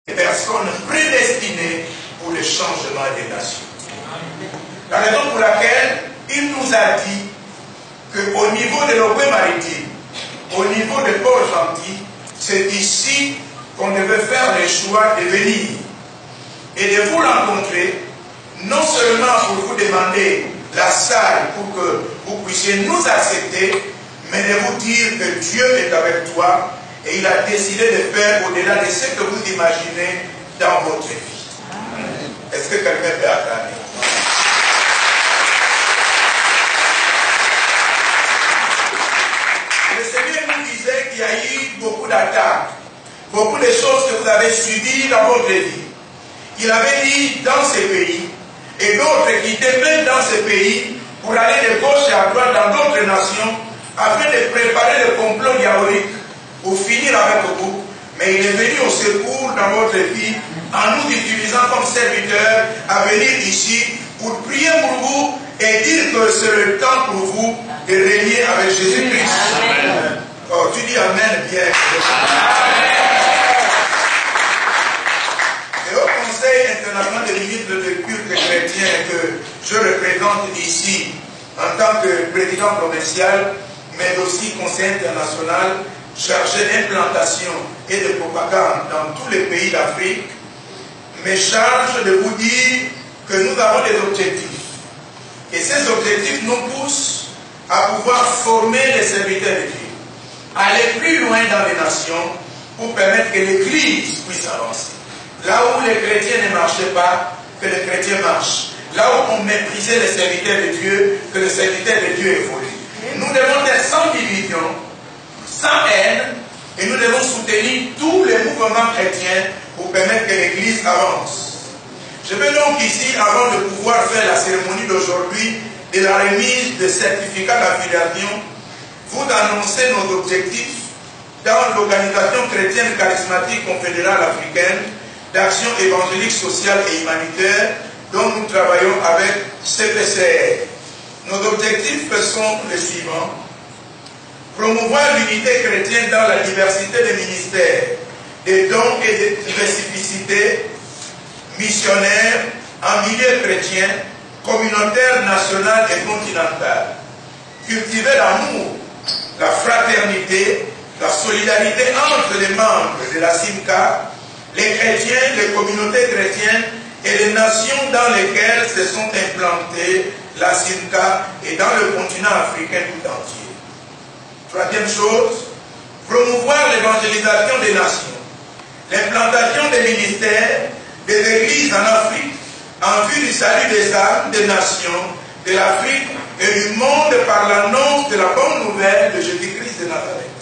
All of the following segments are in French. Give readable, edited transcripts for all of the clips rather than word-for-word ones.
des personnes prédestinées pour le changement des nations. La raison pour laquelle il nous a dit qu'au niveau de l'Ogooué maritime, au niveau de Port-Gentil, c'est ici qu'on devait faire le choix de venir et de vous rencontrer, non seulement pour vous demander la salle pour que vous puissiez nous accepter, mais de vous dire que Dieu est avec toi et il a décidé de faire au-delà de ce que vous imaginez dans votre vie. Est-ce que quelqu'un peut acclamer? Le Seigneur nous disait qu'il y a eu beaucoup d'attaques, beaucoup de choses que vous avez subies dans votre vie. Il avait dit dans ces pays, et d'autres qui demeurent dans ces pays pour aller de gauche et à droite dans d'autres nations, afin de préparer le complot diabolique pour finir avec vous. Mais il est venu au secours dans votre vie en nous utilisant comme serviteurs à venir ici pour prier pour vous et dire que c'est le temps pour vous de régner avec Jésus-Christ. Oh, tu dis Amen bien. Et au Conseil international des ministres de culte chrétien que je représente ici en tant que président provincial, mais aussi conseil international chargé d'implantation et de propagande dans tous les pays d'Afrique, me charge de vous dire que nous avons des objectifs. Et ces objectifs nous poussent à pouvoir former les serviteurs de Dieu, aller plus loin dans les nations pour permettre que l'Église puisse avancer. Là où les chrétiens ne marchaient pas, que les chrétiens marchent. Là où on méprisait les serviteurs de Dieu, que les serviteurs de Dieu évoluent. Nous devons être sans division, sans haine, et nous devons soutenir tous les mouvements chrétiens pour permettre que l'Église avance. Je veux donc ici, avant de pouvoir faire la cérémonie d'aujourd'hui de la remise des certificats d'affiliation, vous annoncer nos objectifs dans l'Organisation chrétienne charismatique confédérale africaine d'action évangélique, sociale et humanitaire dont nous travaillons avec CPCR. Nos objectifs sont les suivants. Promouvoir l'unité chrétienne dans la diversité des ministères, des dons et des spécificités missionnaires en milieu chrétien, communautaire, national et continental. Cultiver l'amour, la fraternité, la solidarité entre les membres de la SIMCA, les chrétiens, les communautés chrétiennes et les nations dans lesquelles se sont implantées la SIMCA et dans le continent africain tout entier. Troisième chose, promouvoir l'évangélisation des nations, l'implantation des ministères, des églises en Afrique, en vue du salut des âmes, des nations, de l'Afrique et du monde par l'annonce de la bonne nouvelle de Jésus-Christ de Nazareth.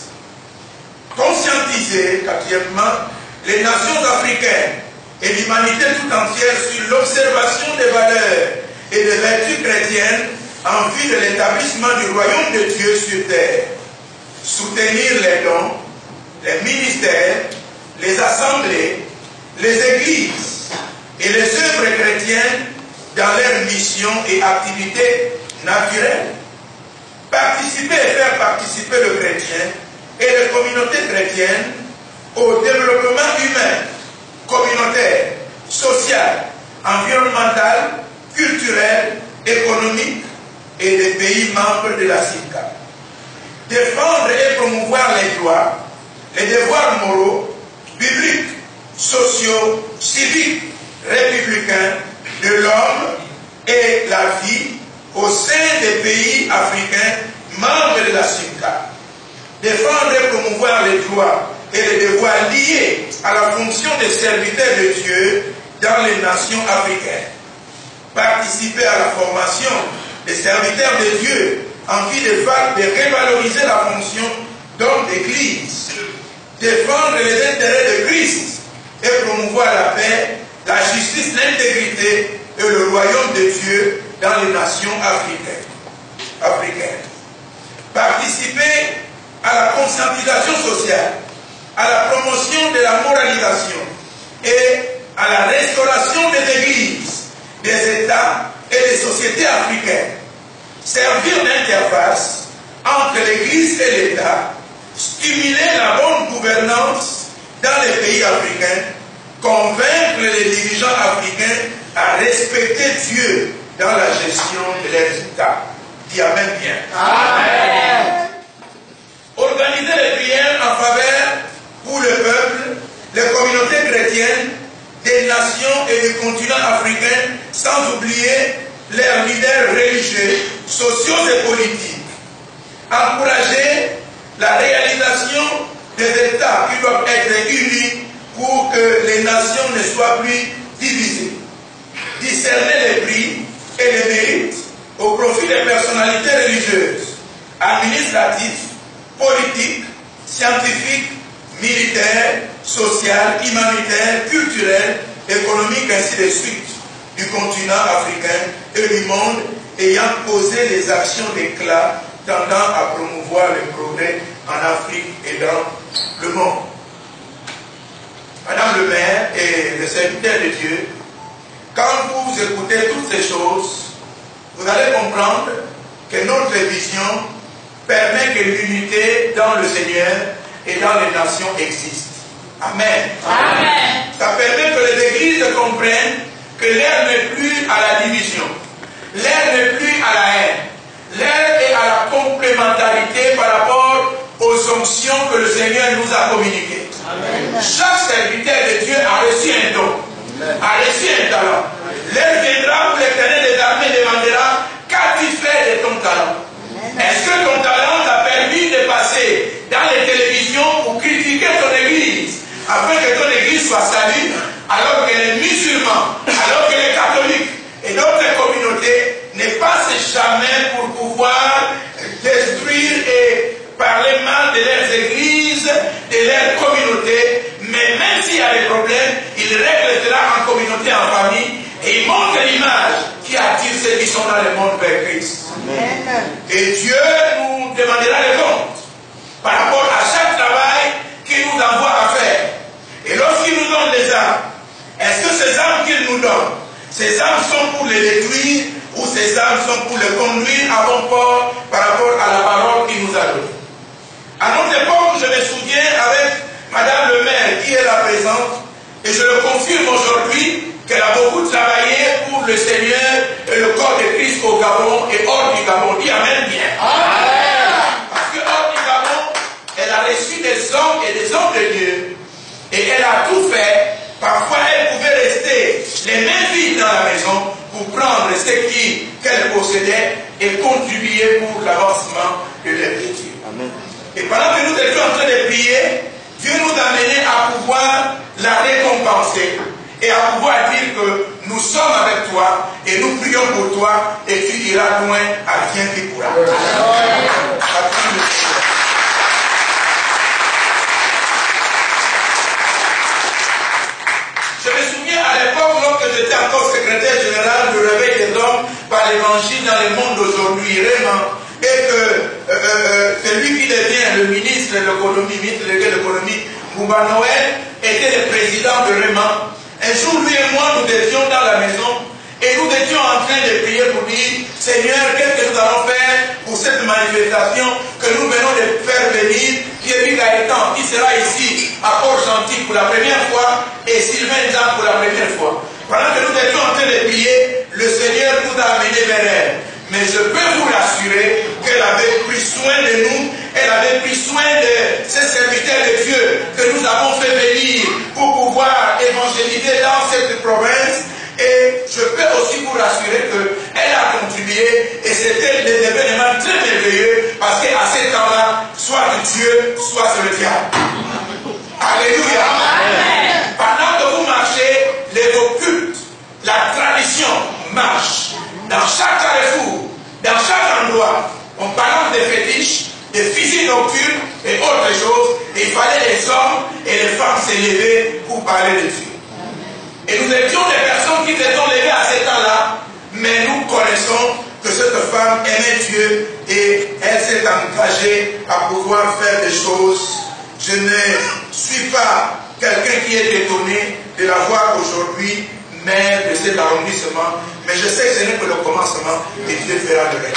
Conscientiser, quatrièmement, les nations africaines et l'humanité tout entière sur l'observation des valeurs et des vertus chrétiennes en vue de l'établissement du royaume de Dieu sur terre. Soutenir les dons, les ministères, les assemblées, les églises et les œuvres chrétiennes dans leurs missions et activités naturelles. Participer et faire participer le chrétien et les communautés chrétiennes au développement humain, communautaire, social, environnemental, culturel, économique et des pays membres de la SIMCA. Défendre et promouvoir les droits, les devoirs moraux, bibliques, sociaux, civiques, républicains de l'homme et la vie au sein des pays africains membres de la SIMCA. Défendre et promouvoir les droits et les devoirs liés à la fonction des serviteurs de Dieu dans les nations africaines. Participer à la formation des serviteurs de Dieu en vue de revaloriser la fonction d'homme d'Église. Défendre les intérêts de Christ et promouvoir la paix, la justice, l'intégrité et le royaume de Dieu dans les nations africaines. Participer à la conscientisation sociale, à la promotion de la moralisation et à la restauration des églises, des États et des sociétés africaines. Servir d'interface entre l'Église et l'État, stimuler la bonne gouvernance dans les pays africains convaincre les dirigeants africains à respecter Dieu dans la gestion de leurs États. Dis Amen bien. Amen. Organiser les prières en faveur pour le peuple, les communautés chrétiennes, des nations et du continent africain, sans oublier leurs leaders religieux, sociaux et politiques. Encourager la réalisation des États qui doivent être unis pour que les nations ne soient plus divisées. Discerner les prix et les mérites au profit des personnalités religieuses, administratives, politiques, scientifiques, militaires, sociales, humanitaires, culturelles, économiques, ainsi de suite, du continent africain et du monde ayant posé les actions d'éclat tendant à promouvoir le progrès en Afrique et dans le monde. Madame le maire et les serviteurs de Dieu, quand vous écoutez toutes ces choses, vous allez comprendre que notre vision permet que l'unité dans le Seigneur et dans les nations existe. Amen. Amen. Ça permet que les églises comprennent que l'ère n'est plus à la division, l'ère n'est plus à la haine, l'ère est à la complémentarité par rapport aux onctions que le Seigneur nous a communiquées. Amen. Chaque serviteur de Dieu a reçu un don, a reçu un talent. L'heure viendra où l'Éternel des armées demandera: qu'as-tu fait de ton talent? Est-ce que ton talent t'a permis de passer dans les télévisions pour critiquer ton église, afin que ton église soit salue, alors que les musulmans, alors que les catholiques et d'autres communautés ne passent jamais pour pouvoir détruire et parler mal de leurs églises, de leurs communautés, mais même s'il y a des problèmes, ils règlent cela en communauté, en famille, et ils montrent l'image qui attire ceux qui sont dans le monde vers Christ. Amen. Et Dieu nous demandera des comptes par rapport à chaque travail qu'il nous envoie à faire. Et lorsqu'il nous donne les armes, est-ce que ces armes qu'il nous donne, ces armes sont pour les détruire ou ces armes sont pour les conduire à bon port par rapport à la parole qu'il nous a donnée? À notre époque, je me souviens avec Madame le maire qui est là présente, et je le confirme aujourd'hui, qu'elle a beaucoup travaillé pour le Seigneur et le corps de Christ au Gabon et hors du Gabon. Dis Amen bien. Amen. Parce que hors du Gabon, elle a reçu des hommes et des hommes de Dieu. Et elle a tout fait. Parfois, elle pouvait rester les mains vides dans la maison pour prendre ce qu'elle possédait et contribuer pour l'avancement de l'œuvre de Dieu. Amen. Et pendant que nous étions en train de prier, Dieu nous a menés à pouvoir la récompenser et à pouvoir dire que nous sommes avec toi et nous prions pour toi et tu iras loin à rien qui pourra. Je me souviens à l'époque, lorsque j'étais encore secrétaire général du Réveil des hommes par l'évangile dans le monde d'aujourd'hui, vraiment, et que celui qui devient le ministre de l'économie, ministre de l'économie, Bouba Noël, était le président de Réman. Un jour, lui et moi, nous étions dans la maison et nous étions en train de prier pour dire: Seigneur, qu'est-ce que nous allons faire pour cette manifestation que nous venons de faire venir, Thierry Gaëtan, qui sera ici à Port-Gentil pour la première fois, et Sylvain Jean pour la première fois. Pendant que nous étions en train de prier, le Seigneur nous a amenés vers elle. Mais je peux vous rassurer qu'elle avait pris soin de nous, elle avait pris soin de ces serviteurs de Dieu que nous avons fait venir pour pouvoir évangéliser dans cette province. Et je peux aussi vous rassurer qu'elle a contribué et c'était des événements très merveilleux parce qu'à ce temps-là, soit Dieu, soit c'est le diable. Alléluia. Amen. Pendant que vous marchez, les occultes, la tradition marche. Dans chaque carrefour, dans chaque endroit, on balance des fétiches, des fusils nocturnes et autres choses. Et il fallait les hommes et les femmes s'élever pour parler de Dieu. Et nous étions des personnes qui se sont levées à ce temps-là, mais nous connaissons que cette femme aimait Dieu et elle s'est engagée à pouvoir faire des choses. Je ne suis pas quelqu'un qui est étonné de la voir aujourd'hui maire de cet arrondissement, mais je sais que ce n'est que le commencement et Dieu fera le reste.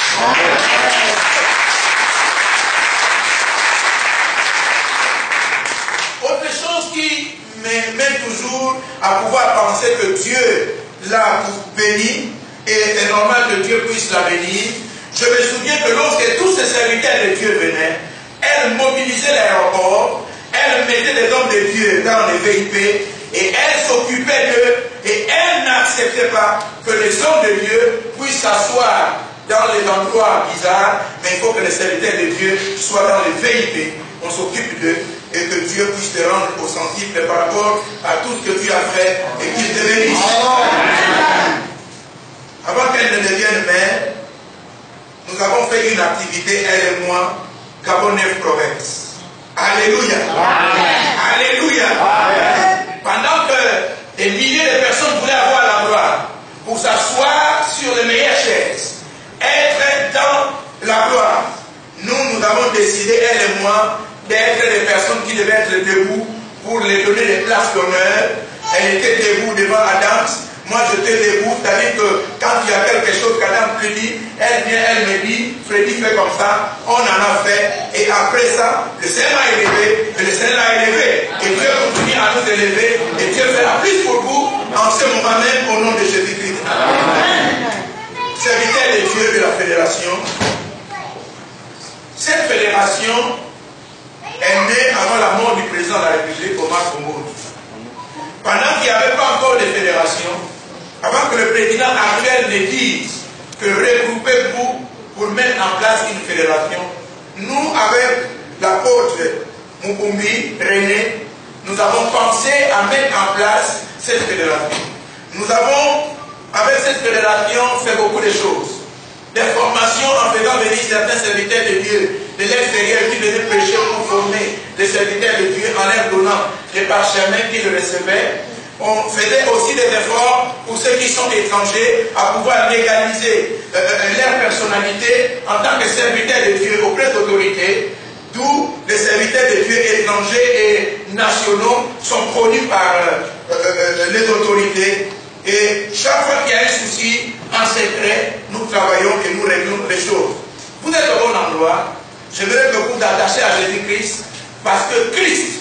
Autre chose qui me met toujours toujours à pouvoir penser que Dieu l'a béni et c'est normal que Dieu puisse la bénir. Je me souviens que lorsque tous ces serviteurs de Dieu venaient, elle mobilisait l'aéroport, elle mettait les hommes de Dieu dans les VIP et elle s'occupait d'eux et elle n'acceptait pas que les hommes de Dieu puissent s'asseoir dans les endroits bizarres, mais il faut que les serviteurs de Dieu soient dans les VIP. On s'occupe d'eux et que Dieu puisse te rendre au sensible par rapport à tout ce que tu as fait et qu'il te bénisse. Avant qu'elle ne devienne mère, nous avons fait une activité, elle et moi, Gabon 9 Province. Alléluia. Alléluia. Pendant que des milliers de personnes voulaient avoir la gloire pour s'asseoir sur les meilleures chaises, être dans la gloire, nous avons décidé, elle et moi, d'être des personnes qui devaient être debout pour les donner des places d'honneur. Elle était debout devant Adam. Moi, j'étais debout, c'est-à-dire que quand il y a quelque chose qu'Adam lui dit, elle vient, elle me dit, Freddy fait comme ça, on en a fait, et après ça, le Seigneur l'a élevé, et le Seigneur l'a élevé, et Dieu continue à nous élever, et Dieu fera plus pour vous, en ce moment même, au nom de Jésus-Christ. Serviteur de Dieu de la fédération, cette fédération est née avant la mort du président de la République, Omar Bongo. Pendant qu'il n'y avait pas encore de fédération, avant que le président actuel ne dise que regroupez-vous pour mettre en place une fédération, nous, avec l'apôtre Mukumbi, René, nous avons pensé à mettre en place cette fédération. Nous avons, avec cette fédération, fait beaucoup de choses. Des formations en faisant venir certains serviteurs de Dieu de l'extérieur qui venaient prêcher pour former les serviteurs de Dieu en leur donnant les parchemins qu'ils recevaient. On faisait aussi des efforts pour ceux qui sont étrangers à pouvoir légaliser leur personnalité en tant que serviteurs de Dieu auprès d'autorités, d'où les serviteurs de Dieu étrangers et nationaux sont connus par les autorités. Et chaque fois qu'il y a un souci, en secret, nous travaillons et nous réglons les choses. Vous êtes au bon endroit. Je voudrais que vous vous attachiez à Jésus-Christ parce que Christ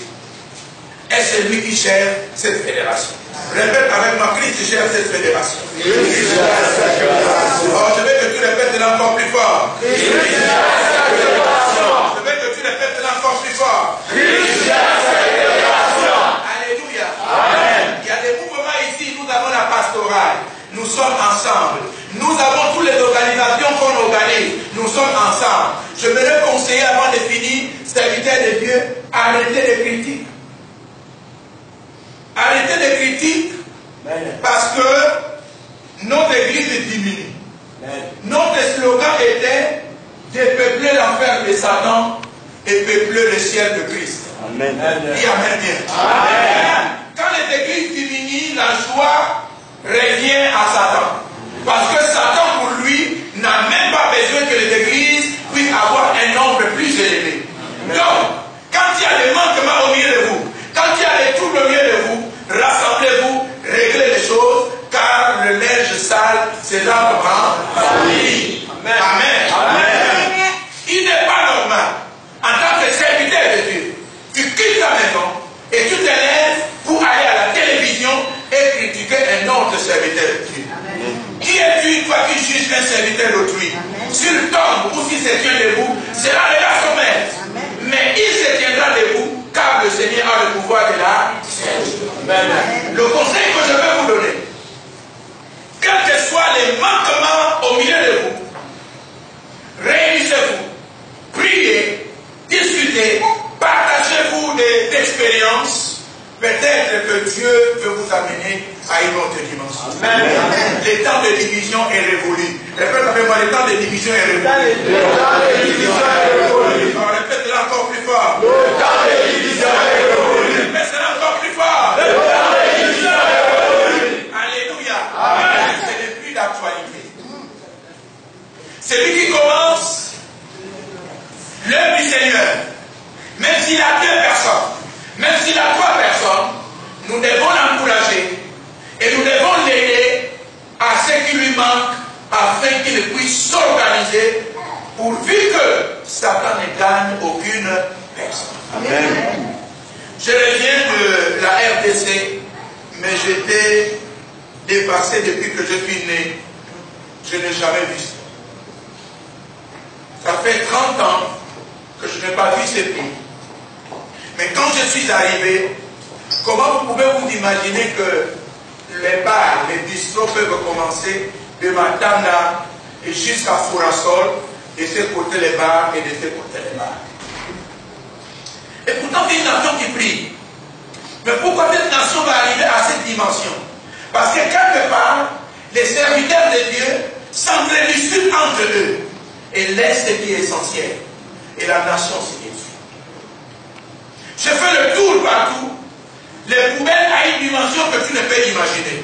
est celui qui gère cette fédération. Répète avec moi, Christ gère cette fédération. Alors, je veux que tu répètes encore plus fort. Je veux que tu répètes encore plus fort. Alléluia. Amen. Il y a des mouvements ici, nous avons la pastorale. Nous sommes ensemble. Nous avons toutes les organisations qu'on organise. Nous sommes ensemble. Je voudrais conseiller avant de finir, serviteurs de Dieu, arrêtez les critiques. Arrêtez les critiques parce que notre église diminue. Notre slogan était dépeupler l'enfer de Satan et peupler le ciel de Christ. Amen. Dis amen bien. Amen. Quand les églises diminuent, la joie revient à Satan. Parce que Satan, pour lui, n'a même pas besoin que les églises puissent avoir un nombre plus élevé. Donc, quand il y a des manquements au milieu de vous, quand il y a des troubles au milieu de vous, rassemblez-vous, réglez les choses, car le linge sale, c'est là en famille. Amen. Amen. Amen. Il n'est pas normal, en tant que serviteur de Dieu, tu quittes la maison et tu te lèves pour aller à la télévision et critiquer un autre serviteur de Dieu. Amen. Qui es-tu une fois qu'il juge un serviteur d'autrui? S'il tombe ou s'il se tient debout, c'est là le sommet. Mais il se tiendra debout car le Seigneur a le pouvoir de la Amen. Le conseil que je vais vous donner, quels que soient les manquements au milieu de vous, réunissez-vous, priez, discutez, partagez-vous des expériences. Peut-être que Dieu veut vous amener à une autre dimension. Amen. Le temps de division est révolu. Répète avec moi, le temps de division est révolu. Le temps de division est révolu. Répète-le encore plus fort. Le temps de division est révolu. Répète-le encore plus fort. Le temps de division est révolu. Alléluia. Amen. Ce n'est plus d'actualité. Celui qui commence l'œuvre du Seigneur, même s'il a 2 personnes, même s'il a 3 personnes, nous devons l'encourager et nous devons l'aider à ce qui lui manque afin qu'il puisse s'organiser pourvu que Satan ne j'étais dépassé depuis que je suis né. Je n'ai jamais vu ça. Ça fait 30 ans que je n'ai pas vu ces pays. Mais quand je suis arrivé, comment vous pouvez vous imaginer que les bars, les bistrots peuvent commencer de Matanda et jusqu'à Fourasol, de ce côté les bars et de ce côté les bars. Et pourtant, c'est une nation qui prie. Mais pourquoi cette nation va arriver à cette dimension? Parce que quelque part, les serviteurs de Dieu s'entrediscutent entre eux et laissent ce qui est essentiel. Et la nation s'y détruit. Je fais le tour partout. Les poubelles à une dimension que tu ne peux imaginer.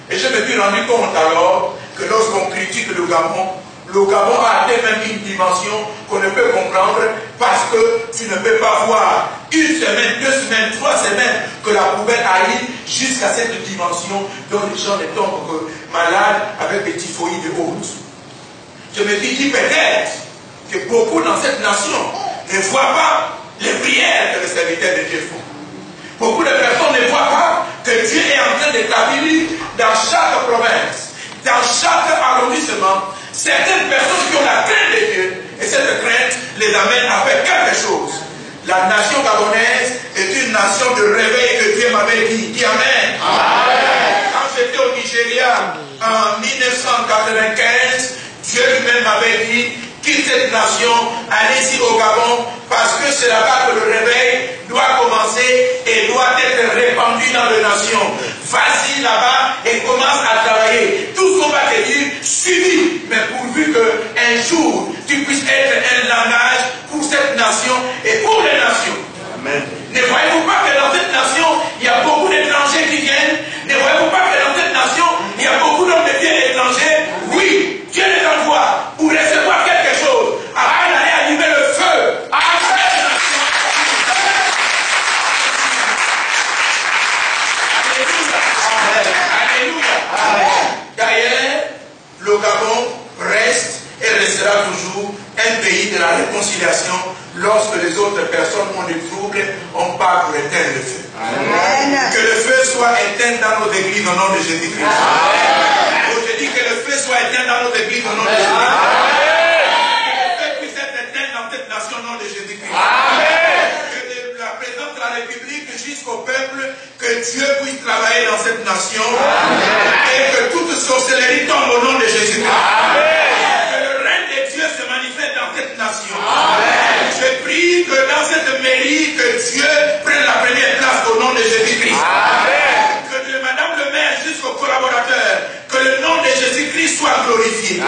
Et je me suis rendu compte alors que lorsqu'on critique le Gabon a atteint même une dimension qu'on ne peut comprendre parce que tu ne peux pas voir une semaine, 2 semaines, 3 semaines que la poubelle arrive jusqu'à cette dimension dont les gens ne tombent que malades avec des typhoïdes hautes. Je me suis dit peut-être que beaucoup dans cette nation ne voient pas les prières que les serviteurs de Dieu font. Beaucoup de personnes ne voient pas que Dieu est en train d'établir dans chaque province, dans chaque arrondissement, certaines personnes qui ont la crainte de Dieu. Et cette crainte les amène à faire quelque chose. La nation gabonaise est une nation de réveil que Dieu m'avait dit. Dis Amen. Amen. Quand j'étais au Nigeria en 1995, Dieu lui-même m'avait dit, quitte cette nation, allez-y au Gabon, parce que c'est là-bas que le réveil doit commencer et doit être répandu dans les nations. Vas-y là-bas et commence à travailler. Tout ce qu'on va te dire, suivi, mais pourvu qu'un jour, tu puisses être un langage pour cette nation et pour les nations. Amen. Ne voyez-vous pas que dans cette nation, il y a beaucoup d'étrangers qui viennent? Ne voyez-vous pas que dans cette nation, il y a beaucoup d'hommes de Dieu étrangers? Oui, Dieu les envoie pour recevoir quelque chose, afin d'aller allumer le feu à cette nation. Alléluia. Alléluia. D'ailleurs, le Gabon reste et restera toujours un pays de la réconciliation. Lorsque les autres personnes ont des troubles, on part pour éteindre le feu. Amen. Que le feu soit éteint dans nos églises au nom de Jésus-Christ. Je dis que le feu soit éteint dans nos églises au nom de Jésus-Christ. Que le feu puisse être éteint dans cette nation au nom de Jésus-Christ. Que de la présence de la République jusqu'au peuple, que Dieu puisse travailler dans cette nation. Et que toute sorcellerie tombe au nom de Jésus-Christ. Que le règne de Dieu se manifeste dans cette nation. Je prie que dans cette mairie, que Dieu prenne la première place au nom de Jésus-Christ. Que de Madame le maire jusqu'aux collaborateurs, que le nom de Jésus-Christ soit glorifié.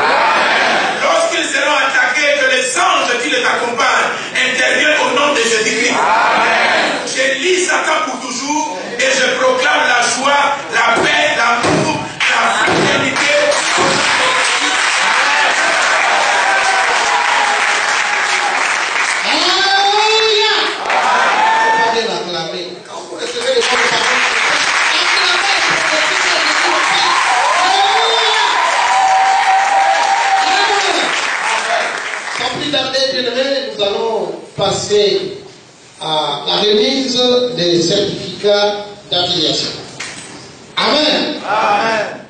Lorsqu'ils seront attaqués, que les anges qui les accompagnent interviennent au nom de Jésus-Christ. Je lis Satan pour toujours et je proclame la joie, la paix, l'amour, la fraternité. Nous allons passer à la remise des certificats d'affiliation. Amen. Amen.